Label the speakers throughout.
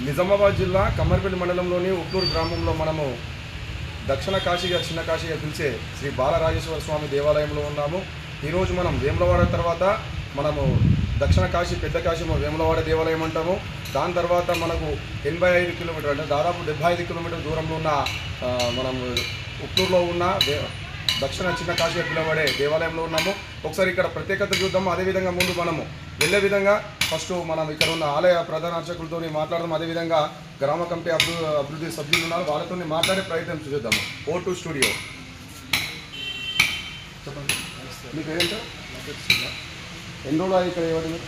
Speaker 1: నిజామాబాద్ జిల్లా కమ్మర్పల్లి మండలంలోని ఉట్లూరు గ్రామంలో మనము దక్షిణ కాశీగా చిన్న కాశీగా పిలిచే శ్రీ బాలరాజేశ్వర స్వామి దేవాలయంలో ఉన్నాము. ఈరోజు మనం వేములవాడ తర్వాత మనము దక్షిణ కాశీ పెద్ద కాశీ వేములవాడ దేవాలయం అంటాము. దాని తర్వాత మనకు 85 కిలోమీటర్లు అంటే దాదాపు 75 కిలోమీటర్ల దూరంలో ఉన్న మనం ఉట్లూరులో ఉన్న దక్షిణ చిన్న కాశీగా పిలువబడే దేవాలయంలో ఉన్నాము. ఒకసారి ఇక్కడ ప్రత్యేకత చూద్దాము. అదేవిధంగా ముందు మనము వెళ్ళే విధంగా ఫస్ట్ మనం ఇక్కడ ఉన్న ఆలయ ప్రధాన అర్చకులతో మాట్లాడదాం. అదేవిధంగా గ్రామ కమిటీ అభివృద్ధి సభ్యులు ఉన్నారు, వాళ్ళతో మాట్లాడే ప్రయత్నం చూద్దాము. O2 studio. చెప్పండి, మీకు ఏంటో ఎన్ని రోజులు ఇక్కడ ఇవ్వండి.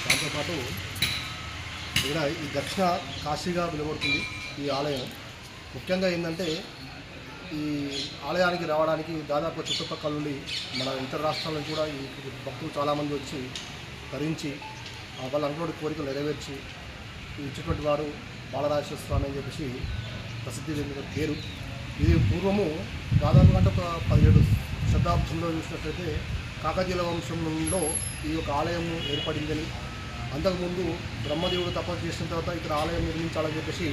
Speaker 2: దాంతోపాటు ఇక్కడ ఈ దక్షిణ కాశీగా పిలువబడుతుంది ఈ ఆలయం. ముఖ్యంగా ఏంటంటే ఈ ఆలయానికి రావడానికి దాదాపు చుట్టుపక్కల నుండి మన ఇతర రాష్ట్రాల నుంచి కూడా ఈ భక్తులు చాలామంది వచ్చి ధరించి వాళ్ళ అనుకోని కోరికలు నెరవేర్చి ఇచ్చేటువంటి వారు బాలరాజేశ్వర స్వామి అని చెప్పేసి ప్రసిద్ధి చెందిన పేరు. ఇది పూర్వము దాదాపు అంటే ఒక 17 శతాబ్దంలో చూసినట్లయితే కాకతీయుల వంశంలో ఈ యొక్క ఆలయం ఏర్పడిందని, అంతకుముందు బ్రహ్మదేవుడు తపస్సు చేసిన తర్వాత ఇక్కడ ఆలయం నిర్మించాలని చెప్పేసి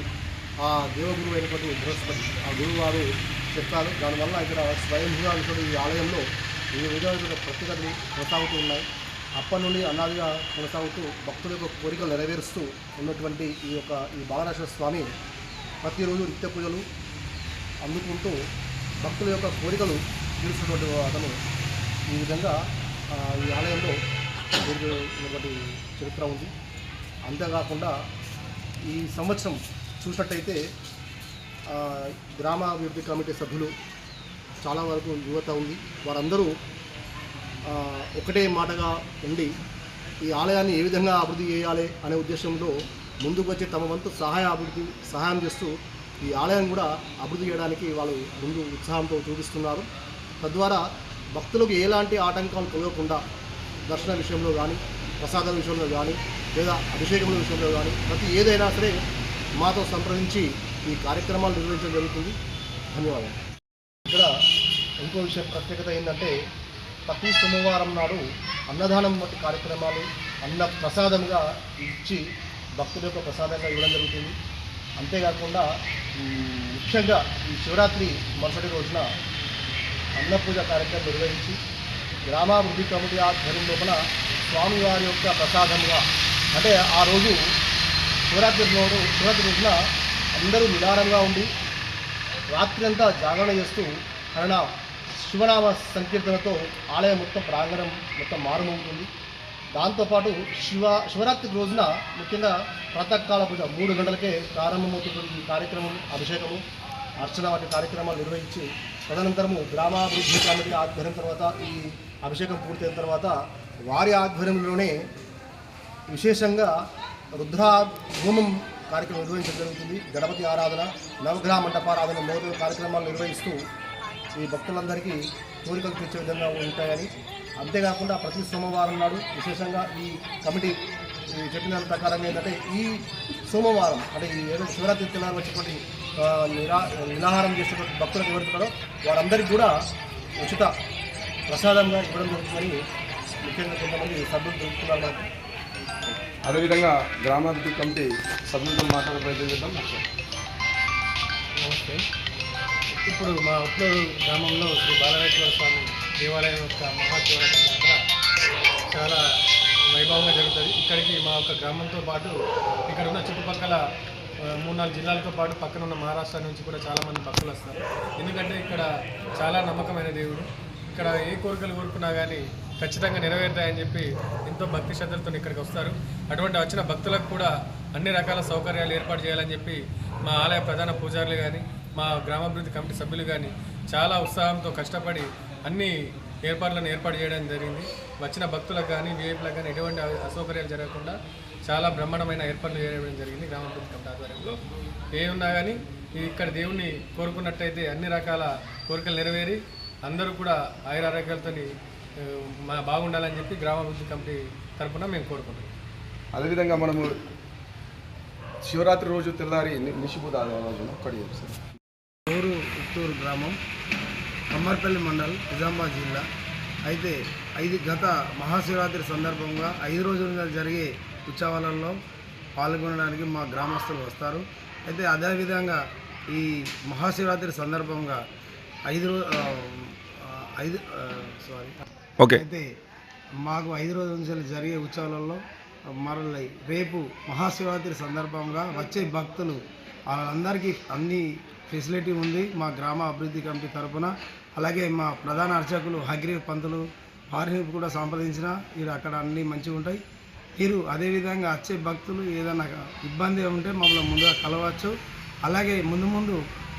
Speaker 2: ఆ దేవగురువు అయినటువంటి బృహస్పతి ఆ గురువు వారు చెప్పారు. దానివల్ల ఇక్కడ స్వయంభూగా ఈ ఆలయంలో ఈ విధమైన ప్రత్యేకతలు కొనసాగుతూ ఉన్నాయి. అప్పటి నుండి అనాదిగా కొనసాగుతూ భక్తుల యొక్క కోరికలు నెరవేరుస్తూ ఉన్నటువంటి ఈ బాలరాజేశ్వర స్వామి ప్రతిరోజు నిత్య పూజలు అందుకుంటూ భక్తుల యొక్క కోరికలు తీర్చినటువంటి అతను ఈ విధంగా ఈ ఆలయంలో ఉన్నటువంటి చరిత్ర ఉంది. అంతేకాకుండా ఈ సంవత్సరం చూసినట్టయితే గ్రామాభివృద్ధి కమిటీ సభ్యులు చాలా వరకు యువత ఉంది. వారందరూ ఒకటే మాటగా ఉండి ఈ ఆలయాన్ని ఏ విధంగా అభివృద్ధి చేయాలి అనే ఉద్దేశంలో ముందుకు వచ్చి తమ వంతు సహాయం చేస్తూ ఈ ఆలయం కూడా అభివృద్ధి చేయడానికి వాళ్ళు ముందు ఉత్సాహంతో చూపిస్తున్నారు. తద్వారా భక్తులకు ఎలాంటి ఆటంకాలు కలగకుండా దర్శన విషయంలో కానీ, ప్రసాదం విషయంలో కానీ, లేదా అభిషేకం విషయంలో కానీ ప్రతి ఏదైనా సరే మాతో సంప్రదించి ఈ కార్యక్రమాలు నిర్వహించడం జరుగుతుంది. ధన్యవాదాలు. ఇక్కడ ఇంకో విషయం ప్రత్యేకత ఏంటంటే ప్రతి సోమవారం నాడు అన్నదానం వంటి కార్యక్రమాలు అన్న ప్రసాదంగా ఇచ్చి భక్తుల యొక్క ప్రసాదంగా ఇవ్వడం జరుగుతుంది. అంతేకాకుండా ముఖ్యంగా ఈ శివరాత్రి మరుసటి రోజున అన్నపూజ కార్యక్రమం నిర్వహించి గ్రామాభివృద్ధి కమిటీ ఆధ్వర్యం లోపల స్వామివారి యొక్క ప్రసాదంగా అంటే ఆ రోజు శివరాత్రి రోజున అందరూ నిదానంగా ఉండి రాత్రి అంతా జాగరణ చేస్తూ కరణ శివనామ సంకీర్తనతో ఆలయం మొత్తం ప్రాంగణం మొత్తం మారుమవుతుంది. దాంతోపాటు శివరాత్రి రోజున ముఖ్యంగా ప్రాతకాల పూజ 3 గంటలకే ప్రారంభమవుతున్నటువంటి ఈ కార్యక్రమం అభిషేకము అర్చన వంటి కార్యక్రమాలు నిర్వహించి తదనంతరము గ్రామాభివృద్ధి కమిటీ ఆధ్వర్యం తర్వాత ఈ అభిషేకం పూర్తయిన తర్వాత వారి ఆధ్వర్యంలోనే విశేషంగా రుద్రాహోమం కార్యక్రమం నిర్వహించడం జరుగుతుంది. గణపతి ఆరాధన, నవగ్రహ మండపారాధన మొదలైన కార్యక్రమాలు నిర్వహిస్తూ ఈ భక్తులందరికీ కోరికలు తీర్చే విధంగా ఉంటాయని, అంతేకాకుండా ప్రతి సోమవారం నాడు విశేషంగా ఈ కమిటీ చెప్పిన ప్రకారం ఏంటంటే ఈ సోమవారం అంటే ఈ శివరాత్రి తెల్లారి వచ్చేటువంటి నిరాహారం చేసేటువంటి భక్తులకు ఎవరుతున్నారో వారందరికీ కూడా ఉచిత ప్రసాదంగా ఇవ్వడం జరుగుతుందని ముఖ్యంగా కొంతమంది సభ్యులు తెలుపుతున్నారు నాకు.
Speaker 1: అదేవిధంగా గ్రామాభివృద్ధి కమిటీ సభ్యులతో మాట్లాడే ప్రయత్నం చేద్దాం.
Speaker 3: నమస్తే. ఇప్పుడు మా ఉట్లూరు గ్రామంలో శ్రీ బాలరాజేశ్వర స్వామి దేవాలయం యొక్క మహాశివరాత్రి యాత్ర చాలా వైభవంగా జరుగుతుంది. ఇక్కడికి మా యొక్క గ్రామంతో పాటు ఇక్కడ ఉన్న చుట్టుపక్కల 3-4 జిల్లాలతో పాటు పక్కన ఉన్న మహారాష్ట్ర నుంచి కూడా చాలామంది భక్తులు వస్తారు. ఎందుకంటే ఇక్కడ చాలా నమ్మకమైన దేవుడు. ఇక్కడ ఏ కోరికలు కోరుకున్నా కానీ ఖచ్చితంగా నెరవేరుతాయని చెప్పి ఎంతో భక్తి శ్రద్ధలతో ఇక్కడికి వస్తారు. అటువంటి వచ్చిన భక్తులకు కూడా అన్ని రకాల సౌకర్యాలు ఏర్పాటు చేయాలని చెప్పి మా ఆలయ ప్రధాన పూజారులు కానీ మా గ్రామాభివృద్ధి కమిటీ సభ్యులు కానీ చాలా ఉత్సాహంతో కష్టపడి అన్ని ఏర్పాట్లను ఏర్పాటు చేయడం జరిగింది. వచ్చిన భక్తులకు కానీ వీఐపీలకు కానీ ఎటువంటి అసౌకర్యాలు జరగకుండా చాలా బ్రహ్మాండమైన ఏర్పాట్లు చేయడం జరిగింది. గ్రామాభివృద్ధి కమిటీ ఆధ్వర్యంలో ఏమున్నా కానీ ఇక్కడ దేవుణ్ణి కోరుకున్నట్టయితే అన్ని రకాల కోరికలు నెరవేరి అందరూ కూడా ఆయురారోగ్యాలతో బాగుండాలని చెప్పి గ్రామాభివృద్ధి కమిటీ తరఫున మేము కోరుకుంటున్నాం.
Speaker 1: అదేవిధంగా మనము శివరాత్రి రోజు తెల్లారి నిషిబుధ రోజున ఒక్కటి సార్.
Speaker 4: ఊరు ఉత్తూరు గ్రామం, కమ్మర్పల్లి మండల్, నిజామాబాద్ జిల్లా. అయితే గత మహాశివరాత్రి సందర్భంగా 5 రోజులుగా జరిగే ఉత్సవాలలో పాల్గొనడానికి మా గ్రామస్తులు వస్తారు. అయితే అదేవిధంగా ఈ మహాశివరాత్రి సందర్భంగా అయితే మాకు 5 రోజుల నుంచి జరిగే ఉత్సవాలలో మరలి రేపు మహాశివరాత్రి సందర్భంగా వచ్చే భక్తులు వాళ్ళందరికీ అన్ని ఫెసిలిటీ ఉంది మా గ్రామ అభివృద్ధి కమిటీ తరఫున. అలాగే మా ప్రధాన అర్చకులు హగ్రీవ్ పంతులు వారిని కూడా సంప్రదించిన వీరు అక్కడ అన్నీ మంచిగా ఉంటాయి. వీరు అదేవిధంగా వచ్చే భక్తులు ఏదైనా ఇబ్బంది ఉంటే మమ్మల్ని ముందుగా కలవచ్చు. అలాగే ముందు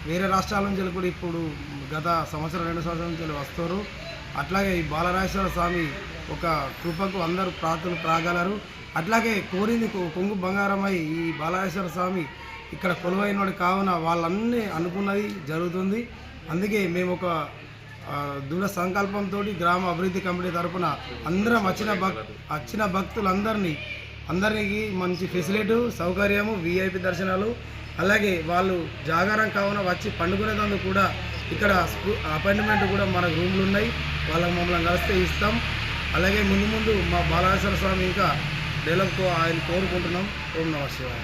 Speaker 4: వేరే రాష్ట్రాల నుంచి కూడా ఇప్పుడు గత 2 సంవత్సరాల నుంచి వస్తారు. అట్లాగే ఈ బాలరాజేశ్వర స్వామి ఒక కృపకు అందరూ ప్రార్థనలు ప్రాగలరు. అట్లాగే కోరింది కొంగు బంగారమై ఈ బాలరాజేశ్వర స్వామి ఇక్కడ కొలువైనడు కావున వాళ్ళన్నీ అనుకున్నది జరుగుతుంది. అందుకే మేము ఒక దృఢ సంకల్పంతో గ్రామ అభివృద్ధి కమిటీ తరఫున అందరం వచ్చిన భక్తులందరికీ మంచి ఫెసిలిటీ సౌకర్యము, VIP దర్శనాలు, అలాగే వాళ్ళు జాగారం కావున వచ్చి పండుకునేందుకు కూడా ఇక్కడ అపాయింట్మెంట్ కూడా మన రూమ్లు ఉన్నాయి. వాళ్ళకి మమ్మల్ని కలిస్తే ఇస్తాం. అలాగే ముందు మా బాలరాజేశ్వర స్వామి ఇంకా డెవలప్ ఆయన కోరుకుంటున్నాం. ఓం నమః శివాయ.